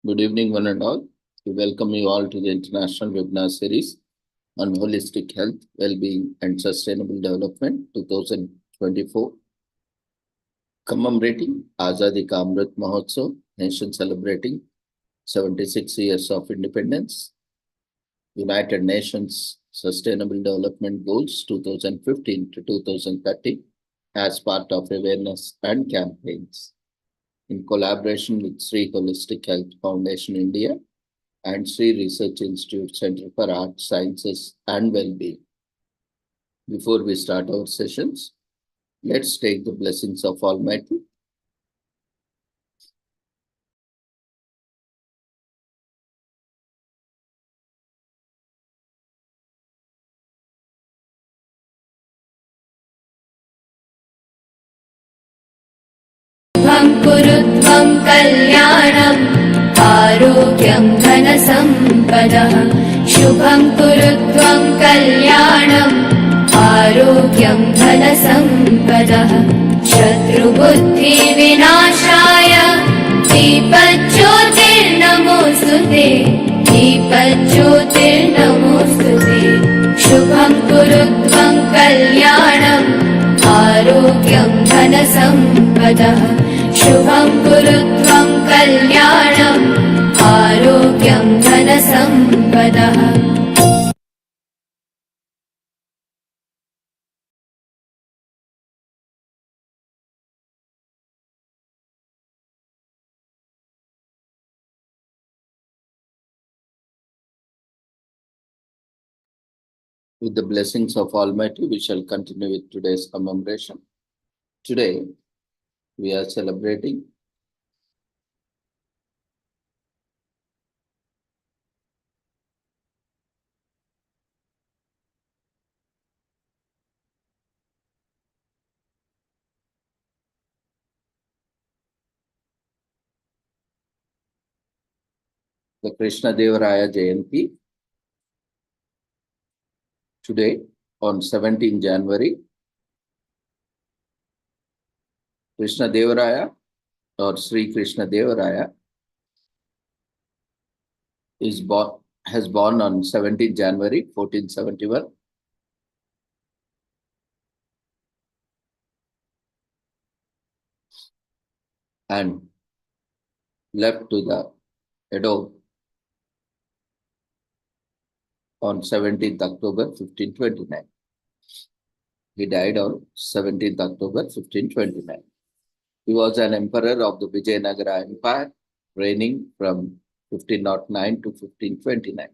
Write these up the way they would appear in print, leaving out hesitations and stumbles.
Good evening, one and all. We welcome you all to the international webinar series on holistic health, well-being, and sustainable development 2024, commemorating Azadi Ka Amrit Mahotsav, nation celebrating 76 years of independence, United Nations Sustainable Development Goals 2015 to 2030 as part of awareness and campaigns in collaboration with Sri Holistic Health Foundation India and Sri Research Institute Center for Art, Sciences and Well-being. Before we start our sessions, let's take the blessings of Almighty. कुरुत्वं कल्याणम् आरोग्यं धनसम्पदः शुभं कुरुत्वं कल्याणम् आरोग्यं धनसम्पदः शत्रुबुद्धिविनाशाय दीपज्योतिर्नमोऽस्तुते दीपज्योतिर्नमोऽस्तुते शुभं कुरुत्वं कल्याणम् आरोग्यं धनसम्पदः शुभं कुरुत्वं कल्याणम् आरोग्यं धनसम्पदः. With the blessings of Almighty, we shall continue with today's commemoration. Today, we are celebrating the Krishna Devaraya Jayanti. Today, on 17 January, Krishna Devaraya or Sri Krishna Devaraya has born on 17 January 1471 and left to the Edo on 17th October 1529. He died on 17th October 1529. He was an emperor of the Vijayanagara Empire, reigning from 1509 to 1529.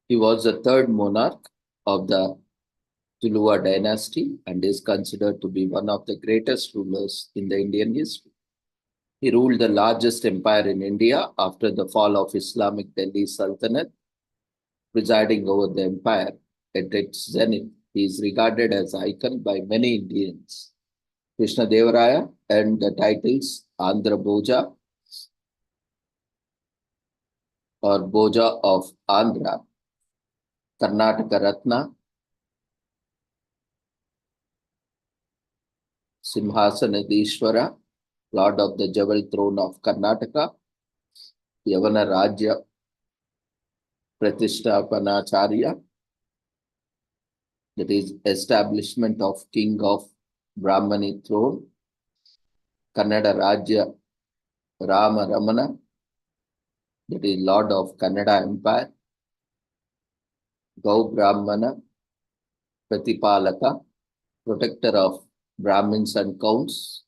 He was the third monarch of the Tuluva dynasty and is considered to be one of the greatest rulers in the Indian history. He ruled the largest empire in India after the fall of Islamic Delhi Sultanate, presiding over the empire at its zenith. He is regarded as icon by many Indians. Krishna Devaraya earned the titles Andhra Bhoja or Bhoja of Andhra, Karnataka Ratna, Simhasanadishwara, Lord of the Jewel Throne of Karnataka, Yavana Rajya Pratishthapanacharya, that is establishment of King of Brahmani throne, Kannada Rajya Rama Ramana, that is Lord of Kannada Empire, Gau Brahmana Pratipalaka, protector of Brahmins and counts,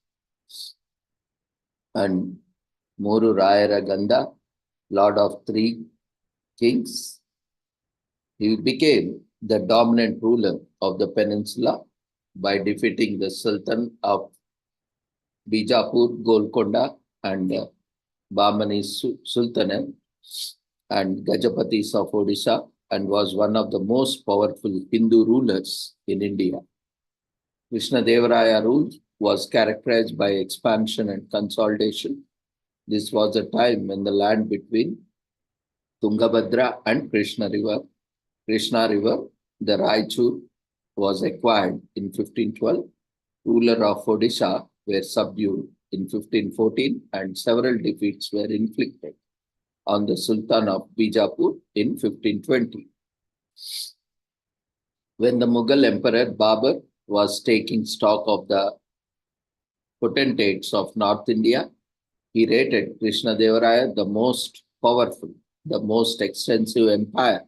and Muru Rayara Ganda, Lord of three kings. He became the dominant ruler of the peninsula by defeating the Sultan of Bijapur, Golconda, and Bahmani Sultanate and Gajapatis of Odisha, and was one of the most powerful Hindu rulers in India. Krishna Devaraya rule was characterized by expansion and consolidation. This was a time when the land between Tungabhadra and Krishna River, the Raichur, was acquired in 1512. Ruler of Odisha were subdued in 1514 and several defeats were inflicted on the Sultan of Bijapur in 1520. When the Mughal Emperor Babur was taking stock of the potentates of North India, he rated Krishnadevaraya the most powerful, the most extensive empire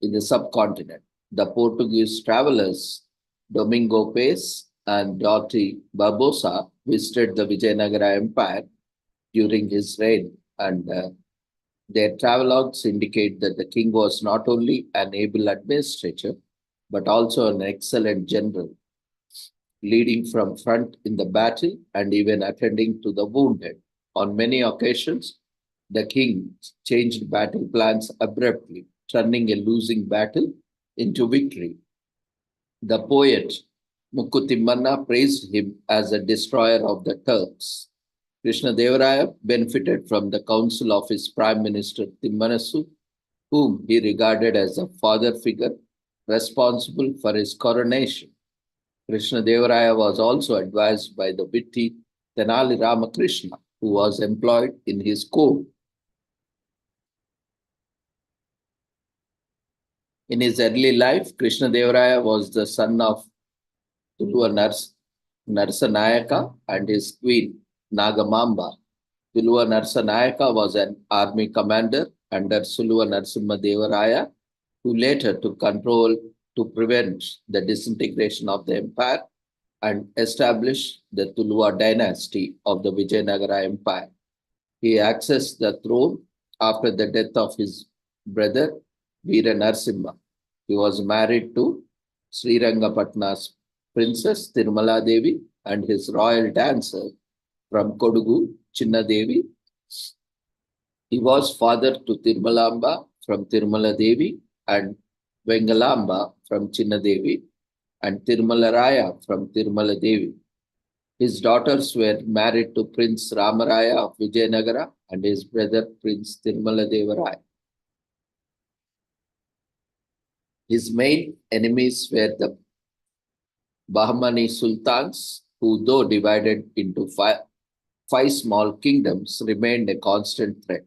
in the subcontinent. The Portuguese travelers Domingo Pace and Dorothy Barbosa visited the Vijayanagara Empire during his reign, and their travelogues indicate that the king was not only an able administrator but also an excellent general, leading from front in the battle and even attending to the wounded. On many occasions, the king changed battle plans abruptly, turning a losing battle into victory. The poet Mukkutimmanna praised him as a destroyer of the Turks. Krishnadevaraya benefited from the counsel of his prime minister Timmanasu, whom he regarded as a father figure responsible for his coronation. Krishnadevaraya was also advised by the witty Tenali Ramakrishna, who was employed in his court. In his early life, Krishnadevaraya was the son of Tuluva Narsanayaka and his queen Nagamamba. Tuluva Narsanayaka was an army commander under Suluva Narasimhadevaraya, who later took control to prevent the disintegration of the empire and establish the Tuluva dynasty of the Vijayanagara Empire. He accessed the throne after the death of his brother Veera Narasimha. He was married to Srirangapatna's Princess Tirumala Devi and his royal dancer from Kodugu, Chinna Devi. He was father to Tirumalamba from Tirumala Devi and Vengalamba from Chinna Devi and Tirumalaraya from Tirumala Devi. His daughters were married to Prince Ramaraya of Vijayanagara and his brother Prince Tirumala Devaraya. His main enemies were the Bahmani sultans, who, though divided into five small kingdoms, remained a constant threat.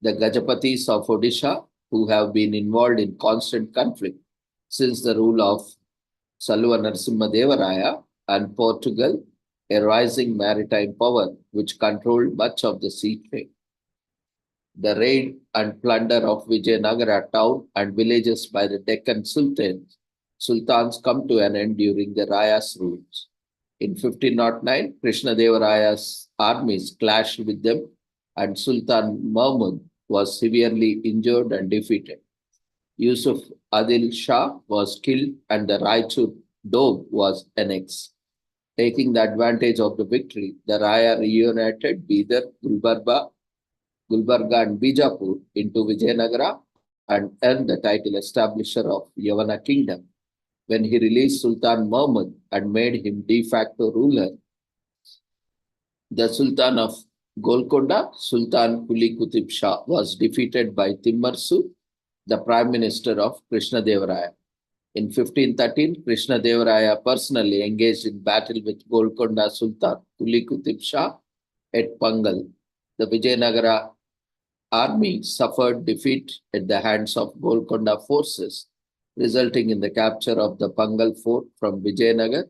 The Gajapatis of Odisha, who have been involved in constant conflict since the rule of Saluva Narasimhadevaraya, and Portugal, a rising maritime power which controlled much of the sea trade. The raid and plunder of Vijayanagara town and villages by the Deccan sultans come to an end during the Raya's rule. In 1509, Krishnadevaraya's armies clashed with them, and Sultan Mahmud was severely injured and defeated. Yusuf Adil Shah was killed and the Raichur Doab was annexed. Taking the advantage of the victory, the Raya reunited Bidar, Gulbarga and Bijapur into Vijayanagara and earned the title establisher of Yavana kingdom. When he released Sultan Mahmud and made him de facto ruler, the Sultan of Golconda, Sultan Kuli Qutub Shah, was defeated by Timmarsu, the prime minister of Krishnadevaraya. In 1513, Krishnadevaraya personally engaged in battle with Golconda Sultan Kuli Qutub Shah at Pangal. The Vijayanagara army suffered defeat at the hands of Golconda forces, resulting in the capture of the Pangal fort from Vijayanagar.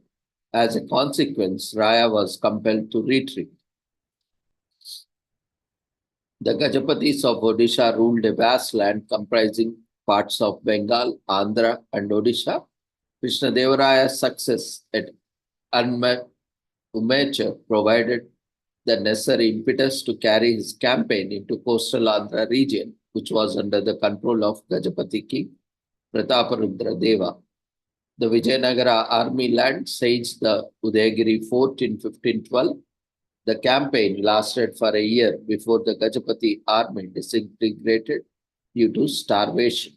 As a consequence, Raya was compelled to retreat. The Gajapatis of Odisha ruled a vast land comprising parts of Bengal, Andhra, and Odisha. Krishnadevaraya's success at Umechur provided the necessary impetus to carry his campaign into coastal Andhra region, which was under the control of Gajapati king Prataparudra Deva. The Vijayanagara army land sieged the Udayagiri fort in 1512. The campaign lasted for a year before the Gajapati army disintegrated due to starvation.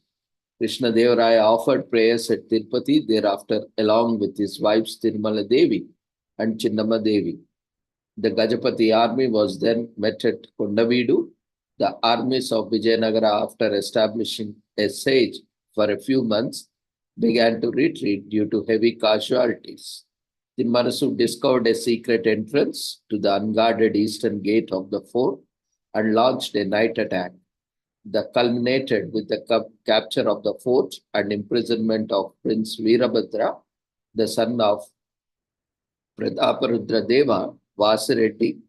Krishnadevaraya offered prayers at Tirupati thereafter along with his wives Tirumala Devi and Chinnamma Devi. The Gajapati army was then met at Kondavidu. The armies of Vijayanagara, after establishing a siege for a few months, began to retreat due to heavy casualties. Timmarasu discovered a secret entrance to the unguarded eastern gate of the fort and launched a night attack that culminated with the capture of the fort and imprisonment of Prince Veerabhadra, the son of Prataparudra Deva. Vasireddy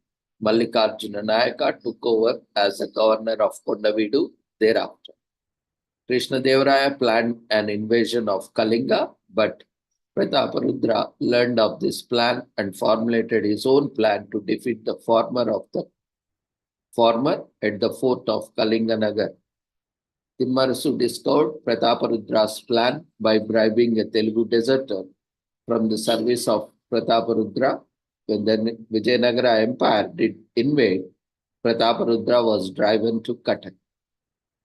Mallikarjuna Nayaka took over as the governor of Kondavidu thereafter. Krishnadevaraya planned an invasion of Kalinga, but Prataparudra learned of this plan and formulated his own plan to defeat the former at the fort of Kalinganagar. Timmarasu discovered Prataparudra's plan by bribing a Telugu deserter from the service of Prataparudra. When the Vijayanagara Empire did invade, Prataparudra was driven to Cuttack,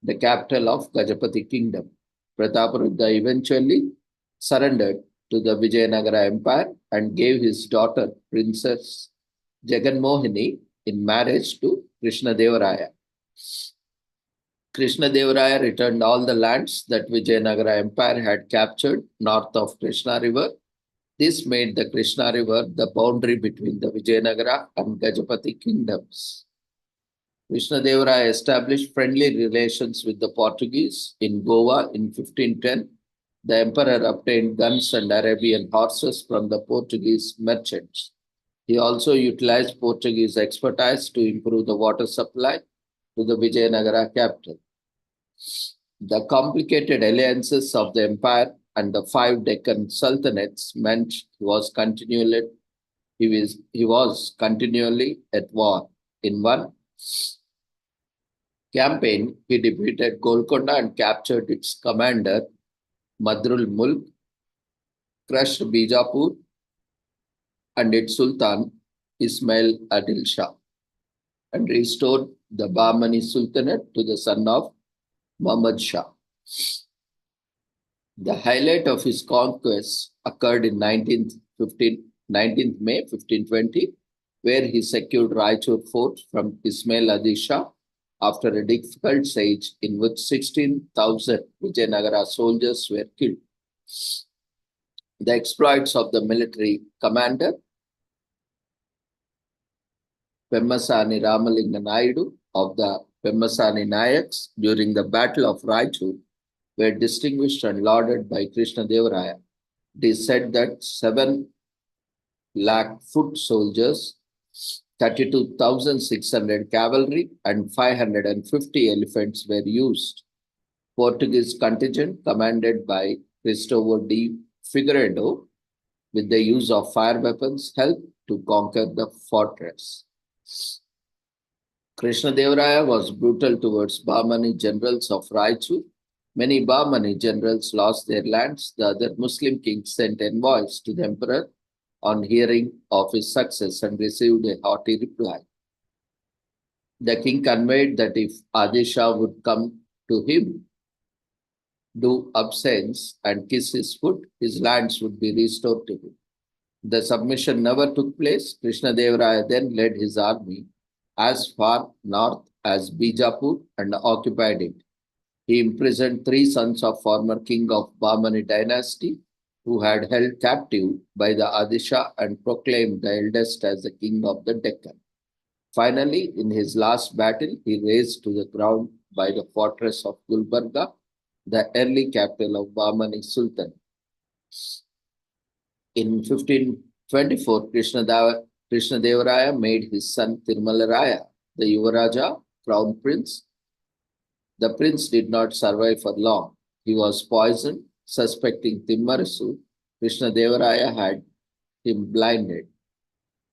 the capital of Gajapati kingdom. Prataparudra eventually surrendered to the Vijayanagara Empire and gave his daughter Princess Jaganmohini in marriage to Krishnadevaraya. Krishnadevaraya returned all the lands that Vijayanagara Empire had captured north of Krishna River. This made the Krishna River the boundary between the Vijayanagara and Gajapati kingdoms. Krishnadevaraya established friendly relations with the Portuguese in Goa in 1510. The emperor obtained guns and Arabian horses from the Portuguese merchants. He also utilized Portuguese expertise to improve the water supply to the Vijayanagara capital. The complicated alliances of the empire and the 5 Deccan sultanates meant he was continually at war. In one campaign, he defeated Golconda and captured its commander, Madrul Mulk, crushed Bijapur and its Sultan, Ismail Adil Shah, and restored the Bahmani Sultanate to the son of Muhammad Shah. The highlight of his conquest occurred in 19th May 1520, where he secured Raichur fort from Ismail Adil Shah after a difficult siege in which 16,000 Vijayanagara soldiers were killed. The exploits of the military commander Pemmasani Ramalinga Naidu of the Pemmasani Nayaks during the Battle of Raichur were distinguished and lauded by Krishnadevaraya. It is said that 7 lakh foot soldiers, 32,600 cavalry, and 550 elephants were used. Portuguese contingent commanded by Cristovo de Figueiredo, with the use of fire weapons, helped to conquer the fortress. Krishnadevaraya was brutal towards Bahmani generals of Raichur. Many Bahmani generals lost their lands. The other Muslim kings sent envoys to the emperor on hearing of his success and received a haughty reply. The king conveyed that if Adisha would come to him, do obeisance and kiss his foot, his lands would be restored to him. The submission never took place. Krishnadevaraya then led his army as far north as Bijapur and occupied it. He imprisoned 3 sons of former king of Bahmani dynasty who had held captive by the Adisha and proclaimed the eldest as the king of the Deccan. Finally, in his last battle, he razed to the ground by the fortress of Gulbarga, the early capital of Bahmani Sultan. In 1524, Krishnadevaraya made his son Tirmalaraya the Yuvaraja, crown prince. The prince did not survive for long. He was poisoned. Suspecting Timmarasu, Krishnadevaraya had him blinded.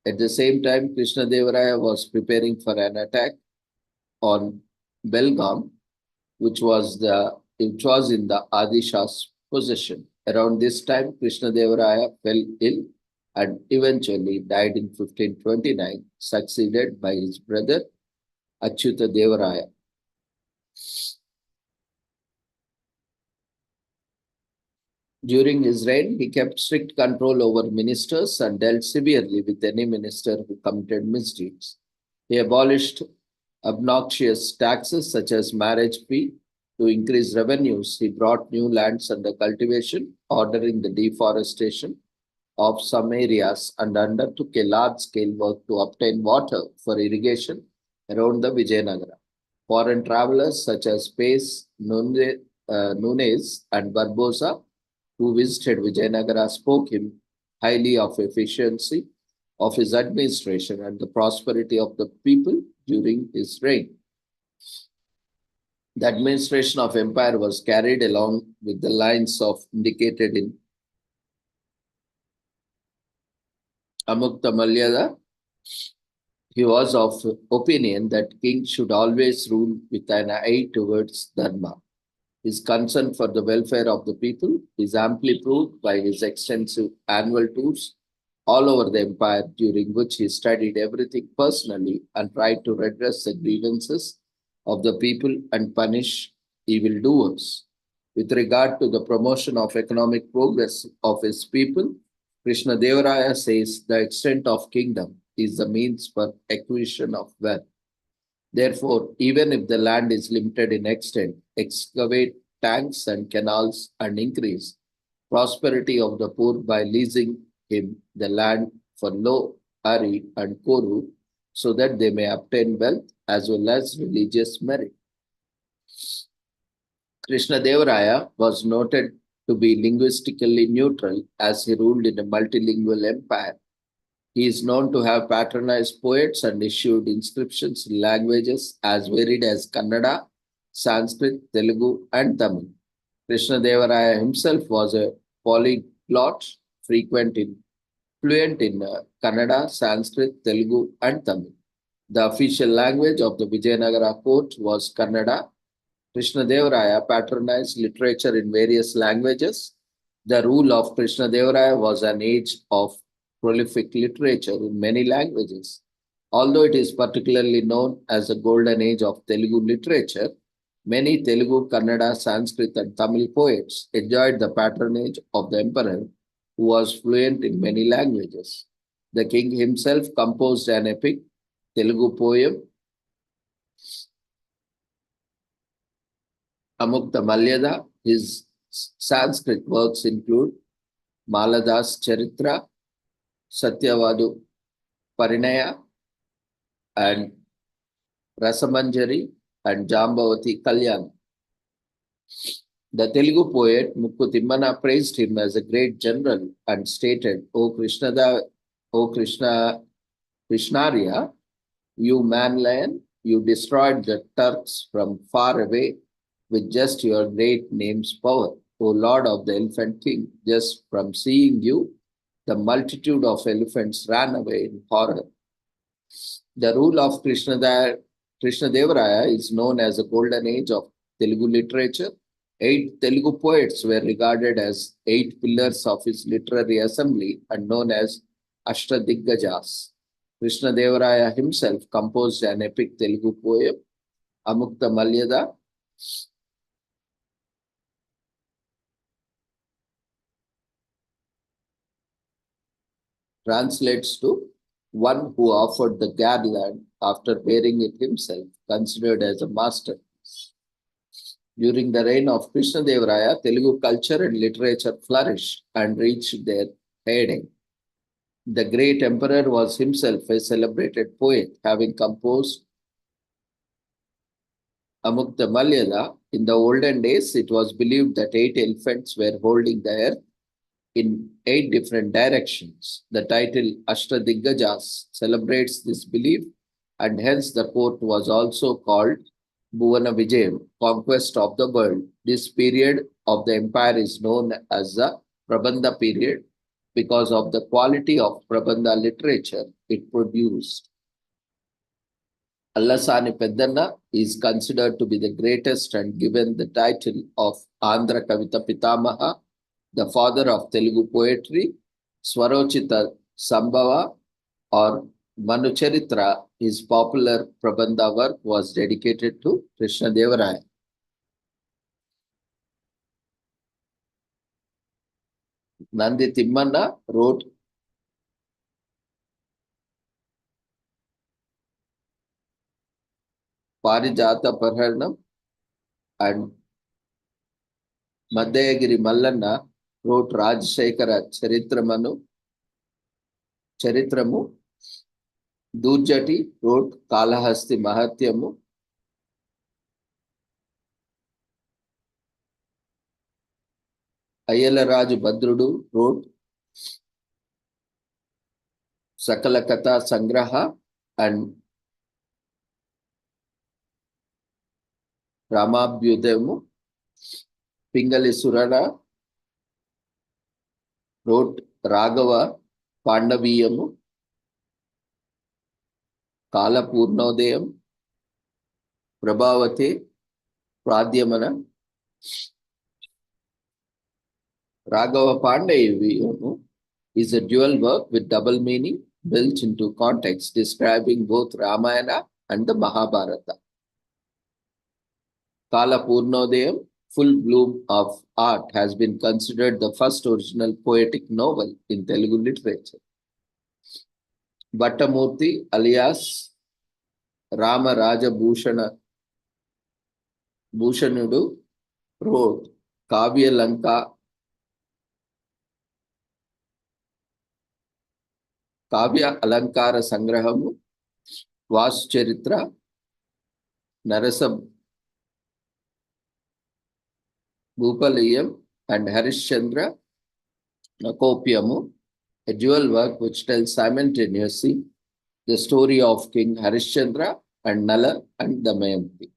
At the same time, Krishnadevaraya was preparing for an attack on Belgaum, which was in the Adisha's possession. Around this time, Krishnadevaraya fell ill and eventually died in 1529, succeeded by his brother Achyuta Devaraya. During his reign, he kept strict control over ministers and dealt severely with any minister who committed misdeeds. He abolished obnoxious taxes such as marriage fee. To increase revenues, he brought new lands under cultivation, ordering the deforestation of some areas and undertook a large-scale work to obtain water for irrigation around the Vijayanagara. Foreign travelers such as Nunes and Barbosa, who visited Vijayanagara, spoke him highly of efficiency of his administration and the prosperity of the people during his reign. The administration of empire was carried along with the lines of indicated in Amukta Malyada. He was of opinion that kings should always rule with an eye towards dharma. His concern for the welfare of the people is amply proved by his extensive annual tours all over the empire, during which he studied everything personally and tried to redress the grievances of the people and punish evildoers. With regard to the promotion of economic progress of his people, Krishna Devaraya says the extent of kingdom is the means for acquisition of wealth. Therefore, even if the land is limited in extent, excavate tanks and canals and increase prosperity of the poor by leasing him the land for Lo, Ari, and Koru, so that they may obtain wealth as well as religious merit. Krishna Devaraya was noted to be linguistically neutral as he ruled in a multilingual empire. He is known to have patronized poets and issued inscriptions in languages as varied as Kannada, Sanskrit, Telugu, and Tamil. Krishna Devaraya himself was a polyglot, fluent in Kannada, Sanskrit, Telugu, and Tamil. The official language of the Vijayanagara court was Kannada. Krishna Devaraya patronized literature in various languages. The rule of Krishna Devaraya was an age of prolific literature in many languages. Although it is particularly known as the golden age of Telugu literature, many Telugu, Kannada, Sanskrit, and Tamil poets enjoyed the patronage of the emperor, who was fluent in many languages. The king himself composed an epic Telugu poem, Amukta Malyada. His Sanskrit works include Maladas Charitra, Satyavadu Parinaya, and Rasamanjari and Jambavati Kalyan. The Telugu poet Mukku Timmana praised him as a great general and stated, O Krishnarya, you man lion, you destroyed the Turks from far away with just your great name's power. O Lord of the Elephant King, just from seeing you, the multitude of elephants ran away in horror. The rule of Krishna Devaraya is known as the golden age of Telugu literature. 8 Telugu poets were regarded as 8 pillars of his literary assembly and known as Ashtadiggajas. Krishna Devaraya himself composed an epic Telugu poem, Amukta Malyada. Translates to one who offered the garland after bearing it himself, considered as a masterpiece. During the reign of Krishna Devaraya, Telugu culture and literature flourished and reached their heyday. The great emperor was himself a celebrated poet, having composed Amukta Malyada. In the olden days, it was believed that 8 elephants were holding the earth in 8 different directions. The title Ashtadiggajas celebrates this belief, and hence the court was also called Bhuvana Vijayam, conquest of the world. This period of the empire is known as the Prabandha period because of the quality of Prabandha literature it produced. Allasani Peddanna is considered to be the greatest and given the title of Andhra Kavita Pitamaha, the father of Telugu poetry. Swarochita Sambhava or Manucharitra, his popular Prabandha work, was dedicated to Krishna Devaraya. Nandi Timmanna wrote Parijata Parharanam, and Madhyagiri Mallanna wrote Rajshekara Charitramanu. Charitramu. Durjati wrote Kalahasti Mahatyamu. Ayalaraju Badrudu wrote Sakalakata Sangraha and Ramabhyudemu. Pingali Surana wrote Raghava Pandaviyamu. Kala Purnodayam. Prabhavate Pradhyamana. Raghava Pandaviyamu is a dual work with double meaning built into context describing both Ramayana and the Mahabharata. Kala Purnodayam, Full Bloom of Art, has been considered the first original poetic novel in Telugu literature. Bhattamurti alias Rama Raja Bhushanudu wrote Kavya Alankara Sangrahamu, Vascharitra, Narasa Bhupalayam, and Harishchandra Nakopyamu, a dual work which tells simultaneously the story of King Harishchandra and Nala and Damayanti.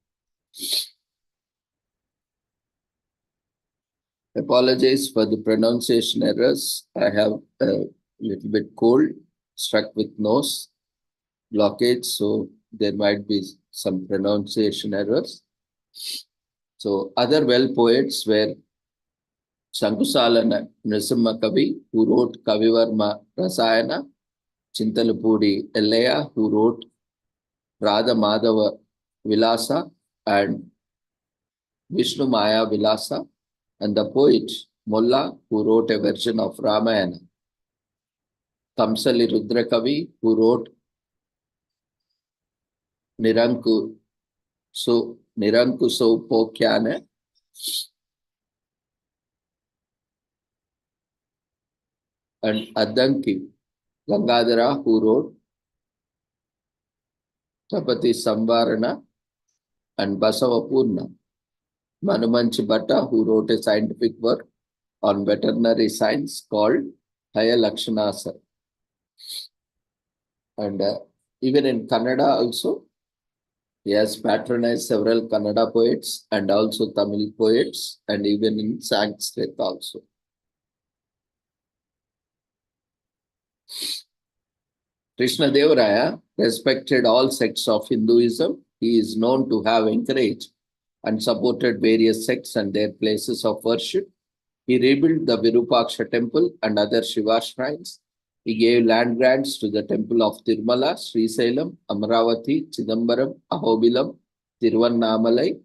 Apologize for the pronunciation errors. I have a little bit cold, struck with nose blockage, so there might be some pronunciation errors. So other well poets were Shankusala Nrisimha Kavi, who wrote Kavivarma Rasayana, Chintalapudi Elaya, who wrote Radha Madhava Vilasa and Vishnu Maya Vilasa, and the poet Mulla, who wrote a version of Ramayana. Kamsali Rudrakavi, who wrote Niranku Pokyana, and Adanki Gangadhara, who wrote Tapati Samvarana and Basavapurna. Manumanchi Bhatta, who wrote a scientific work on veterinary science called Haya Lakshanasa. And even in Kannada also, he has patronized several Kannada poets and also Tamil poets, and even in Sanskrit also. Krishnadevaraya respected all sects of Hinduism. He is known to have encouraged and supported various sects and their places of worship. He rebuilt the Virupaksha temple and other Shiva shrines. He gave land grants to the temple of Tirumala, Srisalem, Amaravati, Chidambaram, Ahobilam, Tiruvannamalai.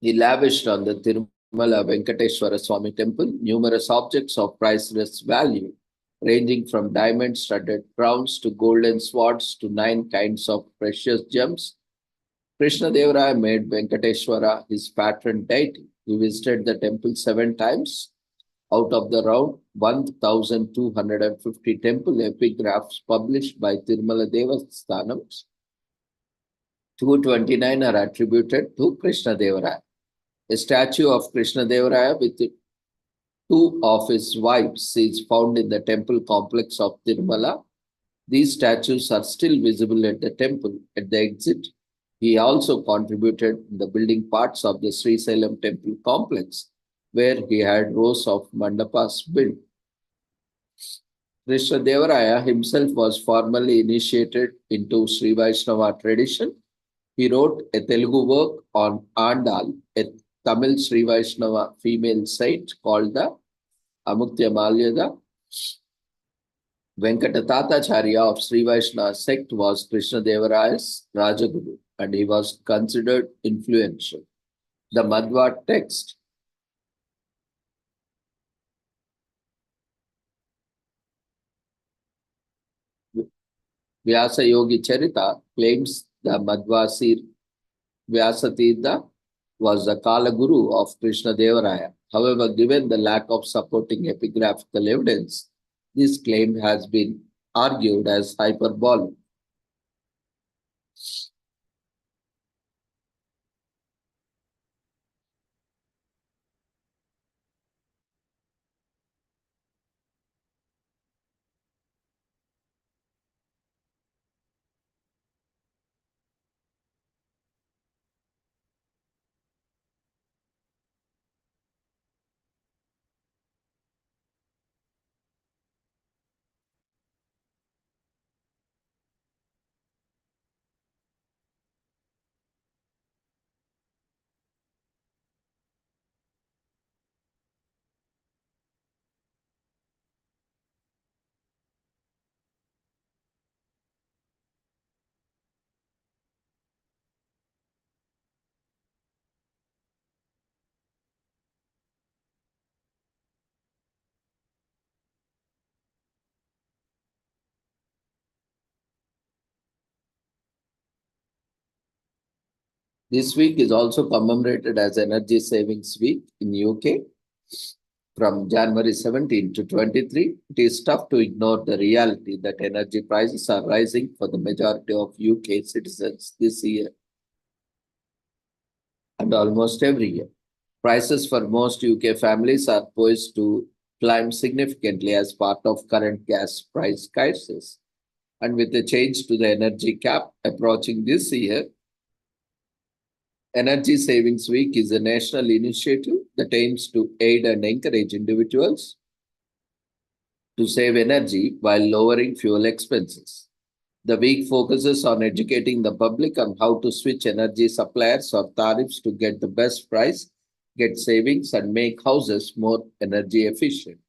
He lavished on the Tirumala Venkateshwara Swami temple numerous objects of priceless value, ranging from diamond-studded crowns to golden swords to 9 kinds of precious gems. Krishnadevaraya made Venkateshwara his patron deity. He visited the temple 7 times. Out of the round 1,250 temple epigraphs published by Tirumala Devasthanams, 229 are attributed to Krishnadevaraya. A statue of Krishnadevaraya with 2 of his wives is found in the temple complex of Tirumala. These statues are still visible at the temple at the exit. He also contributed in the building parts of the Srisalem temple complex, where he had rows of mandapas built. Krishnadevaraya himself was formally initiated into Sri Vaishnava tradition. He wrote a Telugu work on Andal, a Tamil Sri Vaishnava female saint called the Amukya Malyada. Venkatatatacharya of Sri Vaishnava sect was Krishnadevaraya's Rajaguru, and he was considered influential. The Madhva text Vyasa Yogi Charita claims the Madhvasir Vyasatirtha was the Kala Guru of Krishnadevaraya. However, given the lack of supporting epigraphical evidence, This claim has been argued as hyperbolic. This week is also commemorated as Energy Savings Week in UK from January 17 to 23. It is tough to ignore the reality that energy prices are rising for the majority of UK citizens this year and almost every year. Prices for most UK families are poised to climb significantly as part of current gas price crisis. And with the change to the energy cap approaching this year, Energy Savings Week is a national initiative that aims to aid and encourage individuals to save energy while lowering fuel expenses. The week focuses on educating the public on how to switch energy suppliers or tariffs to get the best price, get savings, and make houses more energy efficient.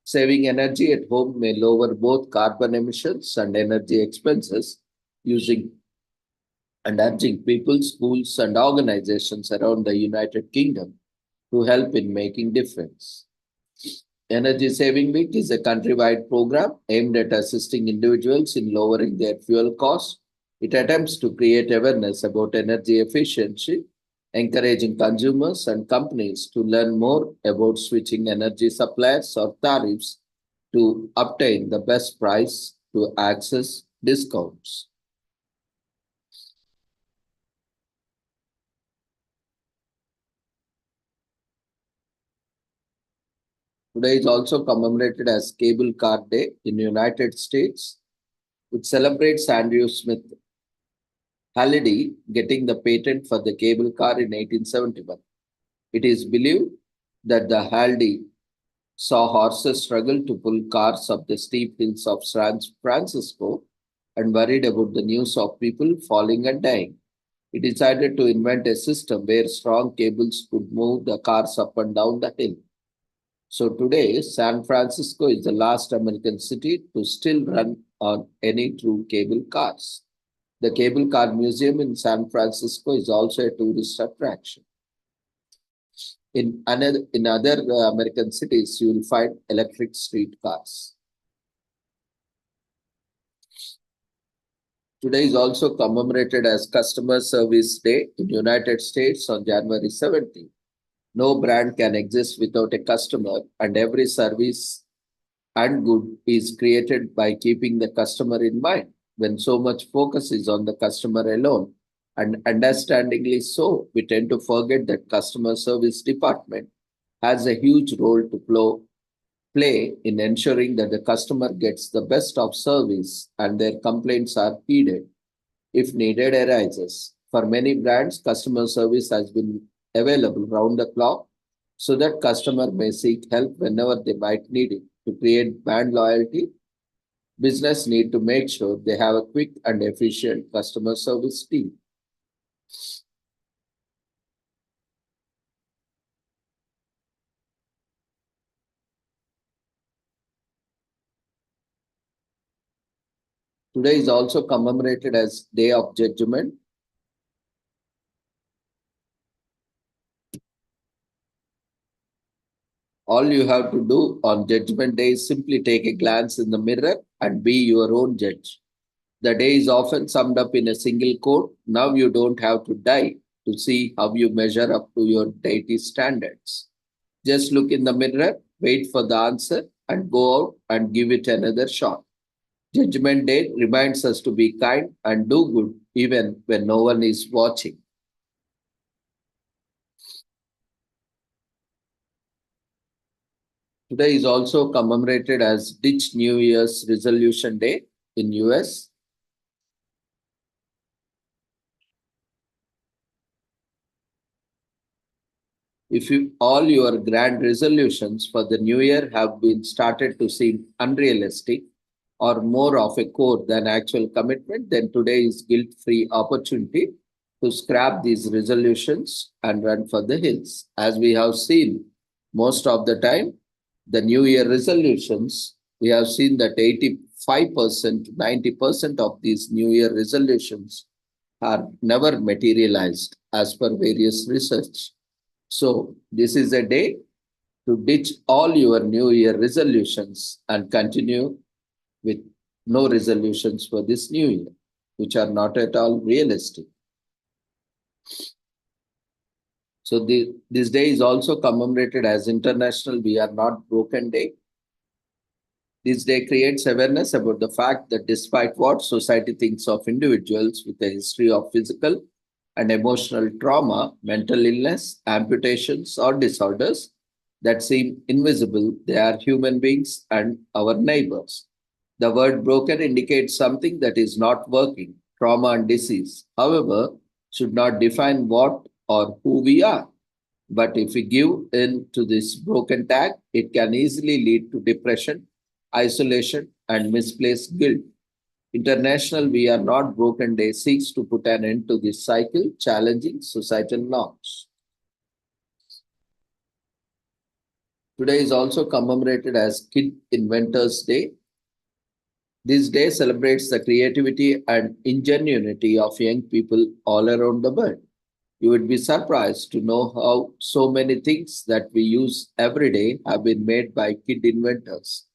Saving energy at home may lower both carbon emissions and energy expenses using and urging people, schools, and organizations around the United Kingdom to help in making difference. Energy Saving Week is a countrywide program aimed at assisting individuals in lowering their fuel costs. It attempts to create awareness about energy efficiency, encouraging consumers and companies to learn more about switching energy suppliers or tariffs to obtain the best price to access discounts. Today is also commemorated as Cable Car Day in the United States, which celebrates Andrew Smith Halliday getting the patent for the cable car in 1871. It is believed that the Halliday saw horses struggle to pull cars up the steep hills of San Francisco and worried about the news of people falling and dying. He decided to invent a system where strong cables could move the cars up and down the hill. So today, San Francisco is the last American city to still run on any true cable cars. The Cable Car Museum in San Francisco is also a tourist attraction. In other American cities, you will find electric street cars. Today is also commemorated as Customer Service Day in the United States on January 17. No brand can exist without a customer, and every service and good is created by keeping the customer in mind. When so much focus is on the customer alone, and understandingly so, we tend to forget that customer service department has a huge role to play in ensuring that the customer gets the best of service and their complaints are heeded if needed arises. For many brands, customer service has been available round the clock so that customer may seek help whenever they might need it. To create brand loyalty, business need to make sure they have a quick and efficient customer service team. Today is also commemorated as Day of Judgment. All you have to do on Judgment Day is simply take a glance in the mirror and be your own judge. The day is often summed up in a single quote. Now you don't have to die to see how you measure up to your deity standards. Just look in the mirror, wait for the answer, and go out and give it another shot. Judgment Day reminds us to be kind and do good even when no one is watching. Today is also commemorated as Ditch New Year's Resolution Day in US. If all your grand resolutions for the new year have been started to seem unrealistic or more of a core than actual commitment, then today is guilt-free opportunity to scrap these resolutions and run for the hills. As we have seen most of the time, the new year resolutions, we have seen that 85%, 90% of these new year resolutions are never materialized as per various research. So, this is a day to ditch all your New Year resolutions and continue with no resolutions for this New Year, which are not at all realistic. So, this day is also commemorated as International We Are Not Broken Day. This day creates awareness about the fact that despite what society thinks of individuals with a history of physical and emotional trauma, mental illness, amputations, or disorders that seem invisible, they are human beings and our neighbors. The word broken indicates something that is not working, trauma and disease, however, should not define what or who we are. But if we give in to this broken tag, it can easily lead to depression, isolation, and misplaced guilt. International We Are Not Broken Day seeks to put an end to this cycle, challenging societal norms. Today is also commemorated as Kid Inventors Day. This day celebrates the creativity and ingenuity of young people all around the world. You would be surprised to know how so many things that we use every day have been made by kid inventors.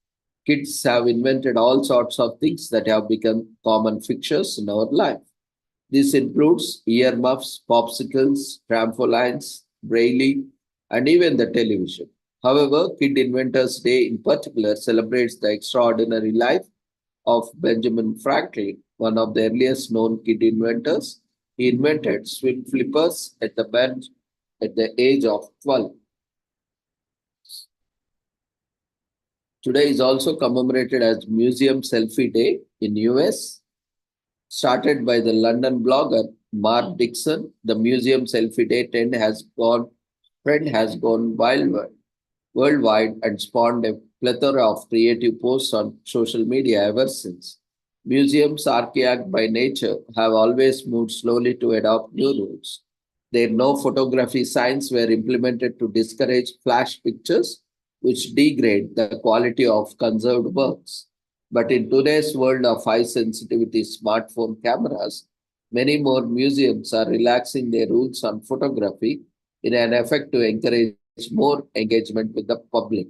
Kids have invented all sorts of things that have become common fixtures in our life. This includes earmuffs, popsicles, trampolines, braille, and even the television. However, Kid Inventors Day in particular celebrates the extraordinary life of Benjamin Franklin, one of the earliest known kid inventors. He invented swing flippers at the bench at the age of 12. Today is also commemorated as Museum Selfie Day in US. Started by the London blogger Mark Dixon, the Museum Selfie Day trend has gone worldwide and spawned a plethora of creative posts on social media ever since. Museums, archaic by nature, have always moved slowly to adopt new rules. Their no photography signs were implemented to discourage flash pictures, which degrade the quality of conserved works. But in today's world of high sensitivity smartphone cameras, many more museums are relaxing their rules on photography in an effort to encourage more engagement with the public.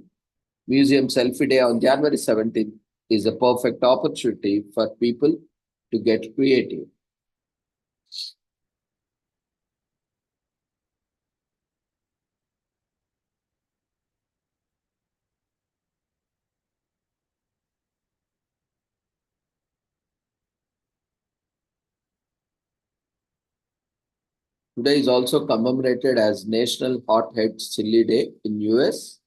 Museum Selfie Day on January 17th is a perfect opportunity for people to get creative. Today is also commemorated as National Hotheads Chili Day in US.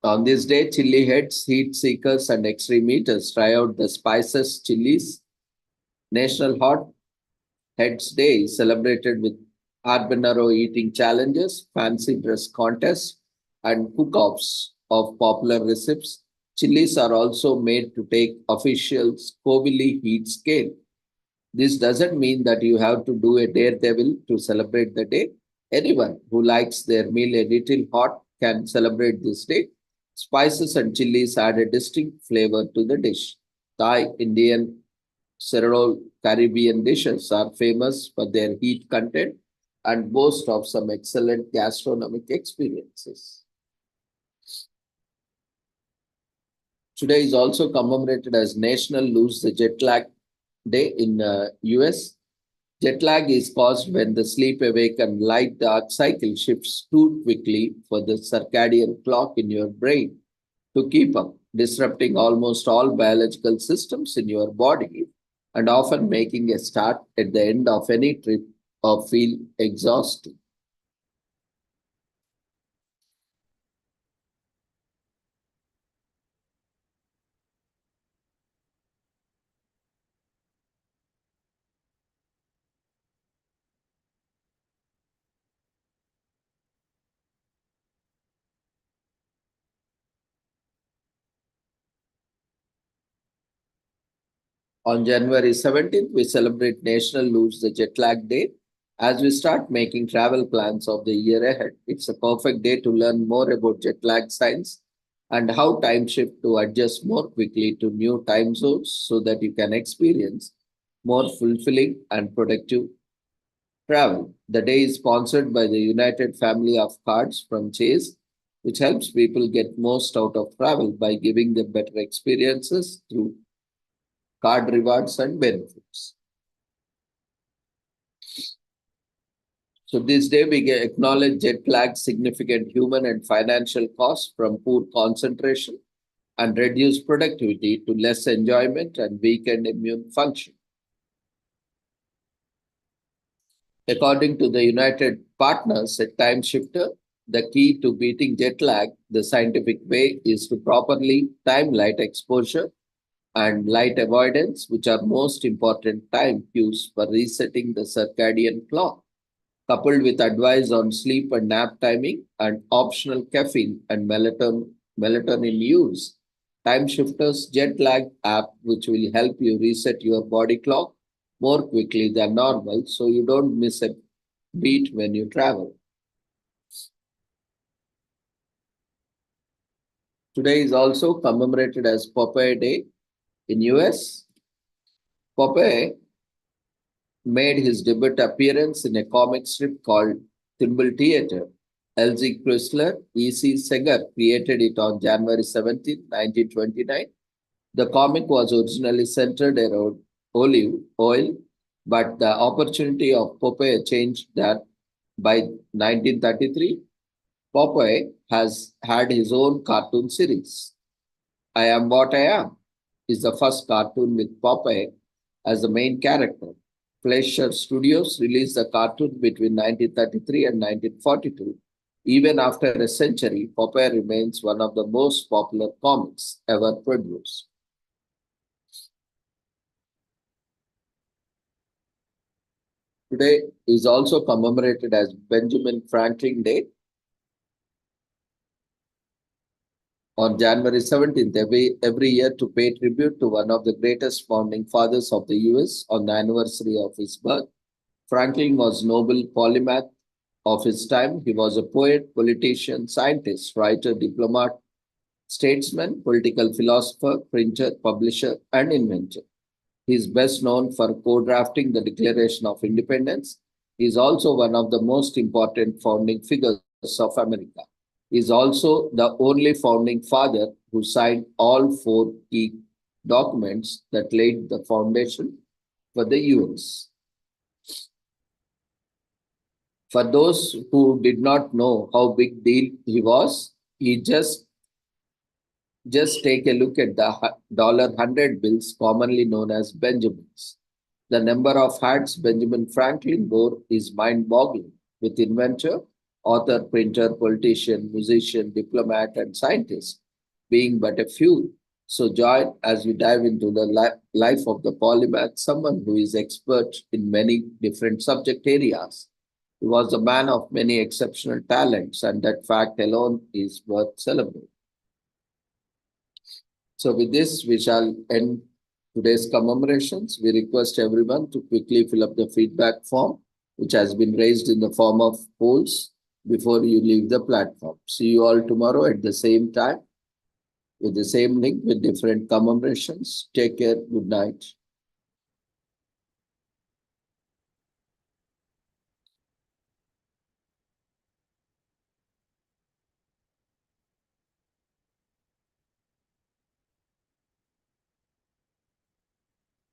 On this day, chili heads, heat seekers, and extreme eaters try out the spices chilies. National Hot Heads Day is celebrated with habanero eating challenges, fancy dress contests, and cook-offs of popular recipes. Chilies are also made to take official Scoville heat scale. This doesn't mean that you have to do a daredevil to celebrate the day. Anyone who likes their meal a little hot can celebrate this day. Spices and chilies add a distinct flavor to the dish. Thai, Indian, several Caribbean dishes are famous for their heat content and boast of some excellent gastronomic experiences. Today is also commemorated as National Lose the Jet Lag Day in US. Jet lag is caused when the sleep awake and light dark cycle shifts too quickly for the circadian clock in your brain. to keep up, disrupting almost all biological systems in your body and often making a start at the end of any trip or feel exhausting. On January 17th, we celebrate National Lose the Jet Lag Day. As we start making travel plans of the year ahead, it's a perfect day to learn more about jet lag science and how time shift to adjust more quickly to new time zones so that you can experience more fulfilling and productive travel. The day is sponsored by the United Family of Cards from Chase, which helps people get most out of travel by giving them better experiences through card rewards and benefits. So this day we acknowledge jet lag's significant human and financial costs from poor concentration and reduced productivity to less enjoyment and weakened immune function. According to the United Partners at Time Shifter, the key to beating jet lag the scientific way is to properly time light exposure and light avoidance, which are most important time cues for resetting the circadian clock, coupled with advice on sleep and nap timing and optional caffeine and melatonin use. Time Shifter's jet lag app, which will help you reset your body clock more quickly than normal so you don't miss a beat when you travel. Today is also commemorated as Popeye Day in US. Popeye made his debut appearance in a comic strip called Thimble Theater. L.G. Chrysler, E.C. Segar created it on January 17, 1929. The comic was originally centered around olive oil, but the opportunity of Popeye changed that. By 1933, Popeye has had his own cartoon series. I Am What I Am is the first cartoon with Popeye as the main character. Fleischer Studios released the cartoon between 1933 and 1942. Even after a century, Popeye remains one of the most popular comics ever produced. Today is also commemorated as Benjamin Franklin Day. On January 17th, every year to pay tribute to one of the greatest founding fathers of the US on the anniversary of his birth. Franklin was Nobel polymath of his time. He was a poet, politician, scientist, writer, diplomat, statesman, political philosopher, printer, publisher, and inventor. He is best known for co-drafting the Declaration of Independence. He is also one of the most important founding figures of America. He is also the only founding father who signed all four key documents that laid the foundation for the US. For those who did not know how big deal he was, he just take a look at the $100 bills, commonly known as Benjamins. The number of hats Benjamin Franklin wore is mind-boggling, with inventor, author, printer, politician, musician, diplomat, and scientist being but a few. So join as we dive into the life of the polymath, someone who is expert in many different subject areas. He was a man of many exceptional talents, and that fact alone is worth celebrating. So with this, we shall end today's commemorations. We request everyone to quickly fill up the feedback form, which has been raised in the form of polls before you leave the platform. See you all tomorrow at the same time with the same link with different commemorations. Take care. Good night.